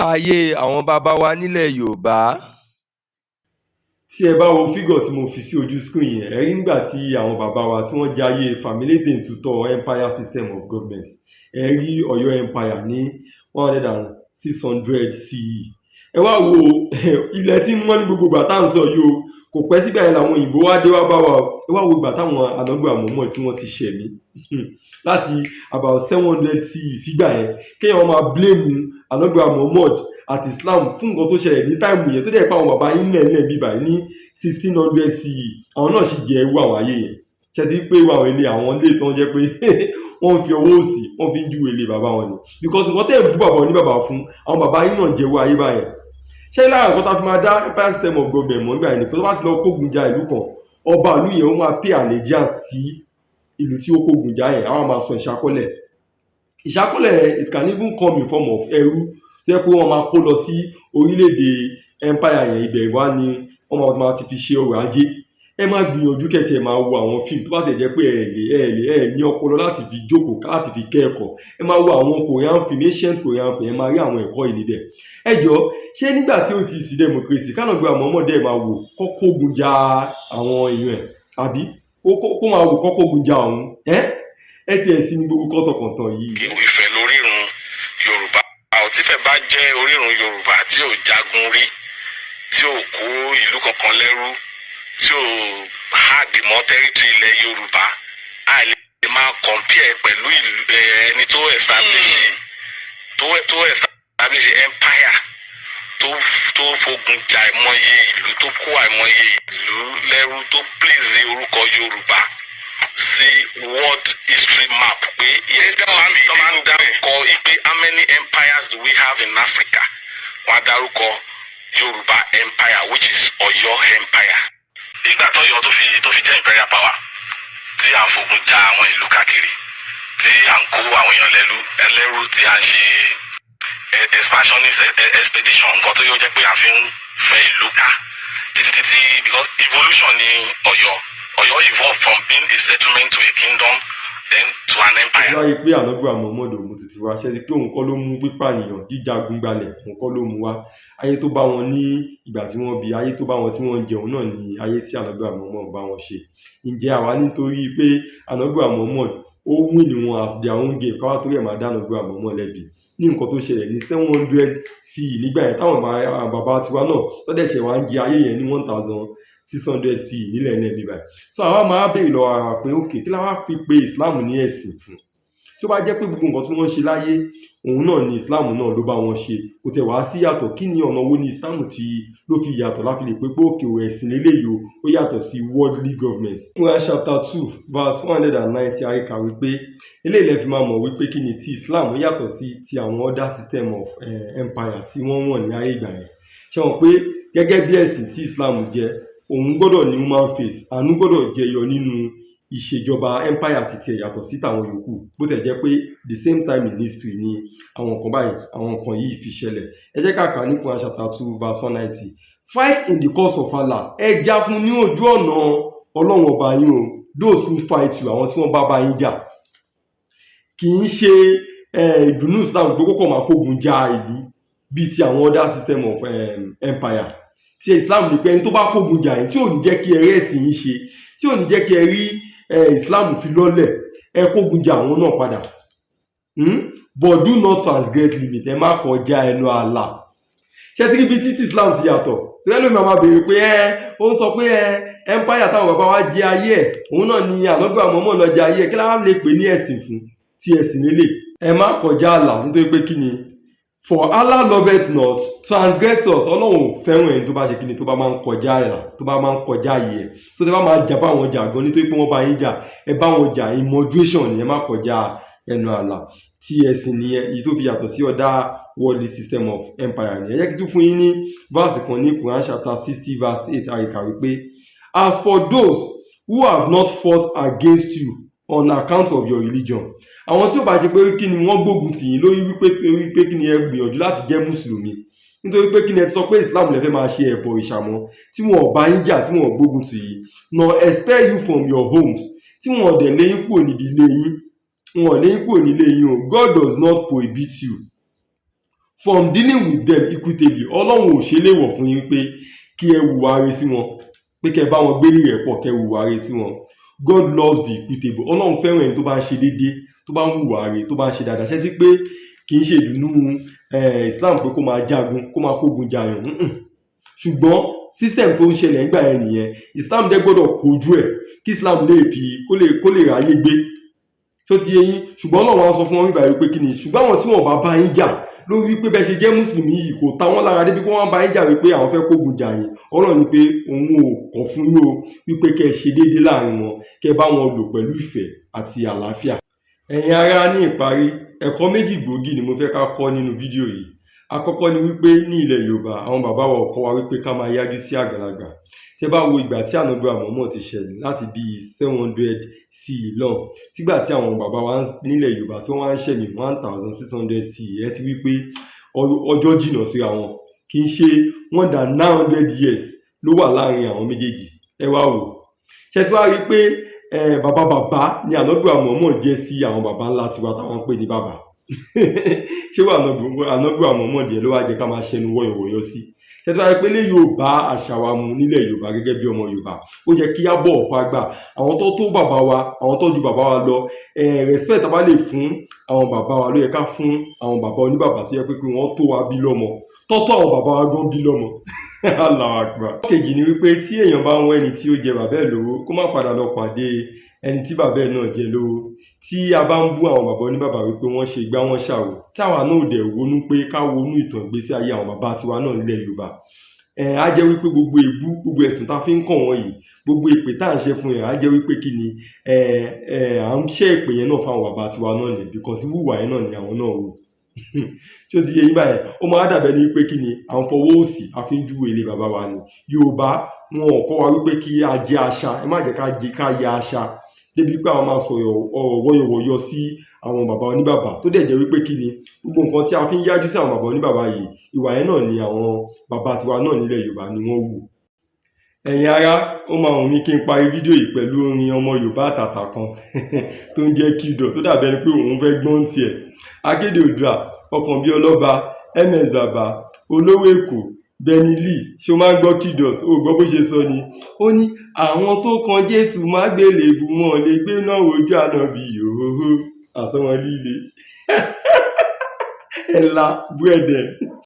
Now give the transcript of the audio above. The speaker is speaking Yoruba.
Ayé àwọn baba wa nílẹ̀ Yorùbá. Tí ẹ bá wo fígọ̀ tí mo fi sí ojú screen yẹn, ẹ rí nígbà tí àwọn bàbá wa tí wọ́n jayé Fámílédè Ntutọ Empire System of Government, ẹ rí Ọ̀yọ́ Empire ní 1600 CE. Ẹ wá wo ilẹ̀ tí ń mọ́ ní gbogbo ìgbà tá à ń sọ yìí o, kò pẹ́ sígbà yẹn làwọn òyìnbó wá dé wá bá wa o. Ẹ wá wo ìgbà táwọn ànábì Muhammad tí wọ́n ti ṣẹ̀mí láti about 700 CE sígbà yẹn, kéèyàn máa blame ànábì Muhammad àti Islam fún nǹkan tó ṣẹlẹ̀ ní táìmù yẹn tó dẹ̀ pé àwọn bàbá yín lẹ̀ bíbà ní 1600 CE àwọn náà sì jẹ irú àwọn ayé yẹn. Ṣé ti pé irú àwọn ilé àwọn ilé tó ń jẹ́ pé wọ́n fi ọwọ́ òsì wọ́n fi ń júwe ilé bàbá wọn ni, because nǹkan tẹ́ ẹ̀ bú bàbá ní bàbá fún àwọn bàbá yín náà jẹ irú ayé báyẹn. Ṣé lára nǹkan tá a fi máa dá Empire System of Government mọ́ nígbà yẹn ni pé tó bá ti lọ kógun ja ìlú kan, ọba ìlú yẹn ó máa pay allegiance sí ìlú tí ó kógun ja yẹn, àwọn máa sọ ìṣákọ́lẹ̀. It can even come in form of ẹrú tó yẹ pé wọ́n máa kó lọ sí orílẹ̀-èdè empire yẹn, ibẹ̀ wá ni wọ́n máa ti fi ṣe ọrọ̀ ajé. Ẹ máa gbìyànjú kẹ́tì ẹ̀ máa wo àwọn fíìmù tó bá tẹ̀ jẹ́ pé ẹ ní ọpọlọ láti fi jókòó láti fi kẹ́ẹ̀kọ́. Ẹ máa wo àwọn Korean film, ancient Korean film, ẹ máa rí àwọn ẹ̀kọ́ yìí níbẹ̀. Ẹ jọ ṣé nígbà tí ó ti sí democracy kánàgbé àmọ́mọ́dé máa wò kọ́kógun ja àwọn èèyàn ẹ̀, àbí kó máa wò kọ́kógun ja òun ẹ tiẹ̀ sí ní gbogbo kọ́tọ̀kọ̀tọ̀ yìí. Ìfẹ́ lórírun Yorùbá tífẹ̀ bá jẹ́ orírun Yorùbá tí ò jagun rí, tí ò kó ìlú kankan lẹ́rú, tí ò háàdì mọ́ tẹ́rítì ilẹ̀ Yorùbá, a lè máa compare pẹ̀lú ẹni tó establish empire tó fogun ja àìmọye ìlú, tó kó àìmọye ìlú lẹ́rú, tó place orúkọ Yorùbá sí world history map pé yes tó máa ń dárúkọ pé how many empires do we have in Africa, wọ́n á dárúkọ Yorùbá empire which is Ọ̀yọ́ empire. Nígbà tọ́yọ́ tó fi jẹ́ imperial power tí à ń fogun ja àwọn ìlú káàkiri, tí à ń kó àwọn èèyàn ẹlẹ́rú, tí à ń ṣe expansionist expedition, nǹkan tó yóò jẹ́ pé à fi ń fẹ́ ìlú ká títí because evolution ní Ọ̀yọ́ evolved from being a settlement to a kingdom then to an empire. Láyé pé ànábì Muhammad òun ti wá ṣe pé òun kọ́ ló mú pípànìyàn jíjagun gbalẹ̀, òun kọ́ ló mú wá. Ayé tó bá wọn ní ìgbà tí wọ́n bí, ayé tó bá wọn tí wọ́n ń jẹun náà ni ayé tí ànábì Muhammad bá wọn ṣe. Ǹjẹ́ àwa nítorí pé ànábì Muhammad ó win wọn at their own game káwá torí ẹ̀ máa dá ànábì Muhammad lẹ́bi ní nǹkan tó ṣẹlẹ̀ ní 700 CE nígbà yẹn táwọn bàbá tiwa náà tọ́dẹ̀ ṣẹ̀ wá ń jẹ ayé yẹn ní 1600 CE nílẹ̀ náà bíbá. So àwa máa béèrè lọ ara pé ok kí la wá fi pé Islam ní ẹ̀sìn fún? Tí ó bá jẹ́ pé gbogbo nǹkan tí wọ́n ṣe láyé òun náà ni Islam náà ló bá wọn ṣe, kò tẹ̀ wá sí yàtọ̀. Kí ni ọ̀nà wo ni Islam ló fi yàtọ̀ láti lè pé òkè ẹ̀sìn lélẹ́yìí ó yàtọ̀ sí worldly government. Quran chapter 2 verse 190 àríkà wípé eléyìí lẹ fi máa mọ̀ wípé kí ni ti Islam yàtọ̀ sí ti àwọn other system of empire tí wọ́n wọ̀n ní ayé ìgbà yẹn. Ṣé wọn pé gẹ́gẹ́ bí ẹ̀sìn tí Islam jẹ́, òun gbọ́dọ̀ ní human face, àánú gbọ́dọ̀ jẹyọ nínú ìṣèjọba empire ti tiẹ̀ yàtọ̀ sí tàwọn yòókù, bó tẹ̀ jẹ́ pé the same time in history ni àwọn nǹkan yìí fi ṣẹlẹ̀. Ẹ jẹ́ ká kà ní Quran chapter 2 verse 190. Fight in the cause of Allah, ẹ jagun ní ojú ọ̀nà Ọlọ́run ọba yín o. Those who fight you, àwọn tí wọ́n bá yín jà. Kì í ṣe ìdùnnú Islam gbogbo kọ̀ máa kógun ja ìlú bíi ti àwọn other system of empire. Ti Islam ní pé ẹni tó bá kógun jà yín tí ò ní jẹ́ kí ẹ rí ẹ̀sìn yín ṣe, tí ò ní jẹ́ kí ẹ rí Islam fi lọ́lẹ̀, ẹ kógun jà àwọn náà padà. But do not transgress limit, ẹ má kọjá ẹnu ààlà. Ṣé tí ibi títí Islam ti yàtọ̀? Tẹ́lẹ̀ mi máa béèrè pé ó ń sọ pé empire táwọn bàbá wa jẹ ayé ẹ̀, òun náà ni ànábì Muhammad lọ jẹ ayé ẹ̀, kí láwọn lè pè ní ẹ̀sìn fún tí ẹ̀sìn lélẹ̀. Ẹ má kọjá ààlà nítorí pé kí ni? For Allah loveth not transgressors. Ọlọ́run fẹ́ràn ẹni tó bá ṣe kí ni, tó bá máa ń kọjá ààlà, tó bá máa ń kọjá ayé ẹ̀. So tẹ́ bá máa jà bá wọn jà gan nítorí pé wọ́n bá yín jà, ẹ bá wọn jà in moderation ni, ẹ má kọjá ẹnu ààlà. Tí ẹ̀sìn nìyẹn, èyí tó fi yàtọ̀ sí other worldly system of empire ni. Ẹ jẹ́ kí tún fún yín ní verse kan ní Quran chapter 60 verse 8 àríkà wípé as for those who have not fought against you on account of your religion, àwọn tí ó bá ṣe pé kí ni wọ́n gbógun tì yín lórí wípé kí ni ẹ gbìyànjú láti jẹ́ mùsùlùmí, nítorí pé kí ni ẹ ti sọ pé Islam lè fẹ́ máa ṣe ẹbọ ìṣàmọ́, tí wọn ò bá yín jà, tí wọn ò gbógun tì yín, nor expel you from your homes, tí wọn ò dẹ̀ lé yín kúrò níbi ilé yín, wọn ò lé yín kúrò nílé yín o. God does not prohibit you from dealing with them equitably. Ọlọ́run ò ṣe léèwọ̀ fún yín pé kí ẹ hùwà rere sí wọn, pé kẹ́ bá wọn gbé ní ìrẹ́pọ̀, kẹ́ hùwà rere sí wọn. God loves the equitable. Ọlọ́run fẹ́ràn ẹni tó bá ń ṣe déédéé, tó bá ń hùwà rere, tó bá ń ṣe dáadáa. Ṣé ti pé kì í ṣe ìdùnnú Islam pé kó máa jagun, kó máa kógun jàyàn. Ṣùgbọ́n system tó ń ṣẹlẹ̀ nígbà yẹn nìyẹn. Islam dẹ́ gbọ́dọ̀ kojú ẹ̀ kí Islam lè fi kó lè ráyé gbé. Tó ti yé yín. Ṣùgbọ́n Ọlọ́run á sọ fún wọn nígbà yìí pé kí ni, ṣùgbọ́n àwọn tí wọ́n bá bá yín jà lórí wípé bẹ́ẹ̀ ṣe jẹ́ mùsùlùmí yìí kò ta wọ́n lára débi pé wọ́n bá yín jà wípé àwọn fẹ́ kógun jà yín. Ọlọ́run ní pé òun ò kọ̀ fún yín o wípé kẹ́ ẹ ṣe déédéé láàrin wọn, kẹ́ ẹ bá wọn lò pẹ̀lú ìfẹ́ àti àlàáfíà. Ẹ̀yin ará, ní ìparí, ẹ̀kọ́ méjì gbòógì ni mo fẹ́ ká kọ́ nínú fídíò yìí. Àkọ́kọ́ ni wípé ní ilẹ̀ Yorùbá àwọn bàbá wa kọ́ wa wípé ká máa yájú sí àgbàlagbà. Tẹ́ bá wo ìgbà tí Ànábì Muhammad ti ṣẹlẹ̀ láti bí 700 sí lọ́hùn, sígbà tí àwọn bàbá wa nílẹ̀ Yorùbá tí wọ́n wá ń ṣẹ̀mí 1600 sí, ẹ ti wí pé ọjọ́ jìnnà síra wọn, kì í ṣe more than 900 years ló wà láàrin àwọn méjèèjì. Ẹ wá wò, ṣé tí wàá rí pé bàbá ni Ànábì Muhammad jẹ́ sí àwọn bàbá ńlá tiwa táwọn ń pè ní bàbá. Ṣé wà Ànábì Muhammad yẹn ló wá jẹ́ ká máa ṣẹnu wọ́yọ̀wọ́yọ̀ sí? Ṣé tí wàá rí pé lè yóò bá àṣà wa mu nílẹ̀ Yorùbá gẹ́gẹ́ bí ọmọ Yorùbá. Ó yẹ kí á bọ̀wọ̀ fún àgbà, àwọn tó tó bàbá wa, àwọn tó ju bàbá wa lọ. Respect tá bá lè fún àwọn bàbá wa ló yẹ ká fún àwọn bàbá oníbàbá tó yẹ pé wọ́n tó wa bí lọ́mọ, tọ́tọ́ àwọn bàbá wa gan bí lọ́mọ. Allahu Akbar. Kejì ni wípé tí èèyàn bá ń wá ẹni tí ó jẹ bàbá ẹ̀ lówó, kó má padà lọ pàdé ẹni tí bàbá ẹ̀ náà jẹ lówó. Tí a bá ń bú àwọn bàbá oníbàbá wípé wọ́n ṣe gbá wọn ṣàwò, tí àwa náà ò dẹ̀ ronú pé ká wonú ìtàn ìgbésí ayé àwọn bàbá tiwa náà nílẹ̀ Yorùbá, á jẹ́ wípé gbogbo èébú, gbogbo ẹ̀sùn tá fi ń kàn wọ́n yìí, gbogbo èpè tá à ń ṣe fún yẹn, á jẹ́ wípé kí ni à ń ṣẹ́ èpè yẹn náà fáwọn bàbá tiwa náà ni, because wíwà yẹn náà ni àwọn náà wò. Tí ó ti yé yín báyẹn, ó máa dàbẹ́ ní wípé kí ni à ń fọwọ́ òsì a fi ń júwe ilé bàbá wa ni. Yorùbá wọn ò kọ́ wa wípé kí a jẹ àṣà, ẹ má jẹ́ ká yẹ àṣà débi pé àwọn máa sọ̀rọ̀ wọ́yọ̀wọ́yọ̀ sí àwọn bàbá oníbàbá, tó dẹ̀ jẹ́ wípé kí ni gbogbo nǹkan tí a fi ń yájú sí àwọn bàbá oníbàbá yìí, ìwà yẹn náà ni àwọn bàbá tiwa náà nílẹ̀ Yorùbá ni wọ́n wù. Ẹ̀yin ará, ó máa wù mí kí n parí fídíò yìí pẹ̀lú orin ọmọ Yorùbá àtàtà kan tó ń jẹ́ Qdot, tó dàbí ẹni pé òun fẹ́ gbọ́n tiẹ̀. Akéde Oòduà, Ọkàn bí ọlọ́ba, MS Bàbá, Olówó Èkó, Benny Lee. Ṣé o máa ń gbọ́ Qdot? O gbọ́ bó ṣe sọ ni. Ó ní àwọn tó kan Jésù má gbélébùú, wọn lè gbé náà wojú Ànábì yòóhó. Àsọ̀rọ̀ líle. Ẹ̀la bú ẹ̀dẹ̀.